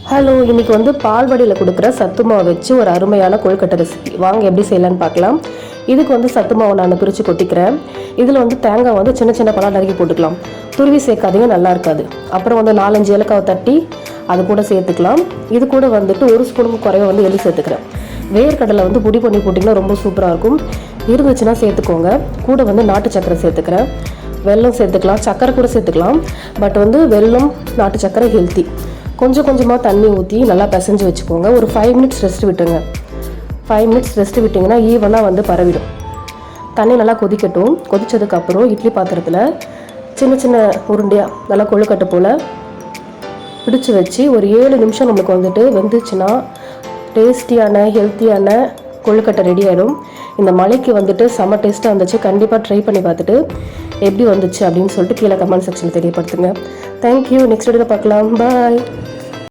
Hello, இன்றைக்கி வந்து பால்வடியில் கொடுக்குற சத்து மாவு வச்சு ஒரு அருமையான கொழுக்கட்டை ரெசிபி. வாங்க எப்படி செய்யலான்னு பார்க்கலாம். இதுக்கு வந்து சத்து மாவை நான் பிரித்து கொட்டிக்கிறேன். இதில் வந்து தேங்காய் வந்து சின்ன சின்ன பழம் நறுக்கி போட்டுக்கலாம். துருவி சேர்க்காதீங்க, நல்லா இருக்காது. அப்புறம் வந்து 4-5 ஏலக்காவை தட்டி அது கூட சேர்த்துக்கலாம். இது கூட வந்துட்டு 1 ஸ்பூனுக்கு குறைய வந்து எள்ளு சேர்த்துக்கிறேன். வேர்க்கடலை வந்து பொடி பண்ணி போட்டிங்கன்னா ரொம்ப சூப்பராக இருக்கும். இருந்துச்சுன்னா சேர்த்துக்கோங்க. கூட வந்து நாட்டு சக்கரை சேர்த்துக்கிறேன். வெல்லம் சேர்த்துக்கலாம், சக்கரை கூட சேர்த்துக்கலாம். பட் வந்து வெல்லம் நாட்டு சக்கரை ஹெல்த்தி. கொஞ்சம் கொஞ்சமாக தண்ணி ஊற்றி நல்லா பிசைஞ்சு வச்சுக்கோங்க. ஒரு 5 மினிட்ஸ் ரெஸ்ட் விட்டுருங்க. 5 மினிட்ஸ் ரெஸ்ட் விட்டிங்கன்னா ஈவனாக வந்து பரவிடும். தண்ணி நல்லா கொதிக்கட்டும். கொதித்ததுக்கப்புறம் இட்லி பாத்திரத்தில் சின்ன சின்ன உருண்டையாக நல்லா கொழுக்கட்டை போல் பிடிச்சி வச்சு ஒரு 7 நிமிஷம் நம்மளுக்கு வந்துட்டு வெந்துச்சுன்னா டேஸ்டியான ஹெல்த்தியான கொழுக்கட்டை ரெடி ஆகிடும். இந்த மலைக்கு வந்துட்டு செம்ம டேஸ்ட்டாக இருந்துச்சு. கண்டிப்பாக ட்ரை பண்ணி பார்த்துட்டு எப்படி வந்துச்சு அப்படின்னு சொல்லிட்டு கீழே கமெண்ட் செக்ஷனில் தெரியப்படுத்துங்க. தேங்க்யூ. நெக்ஸ்ட் வீடியோவில் பார்க்கலாம். பாய்.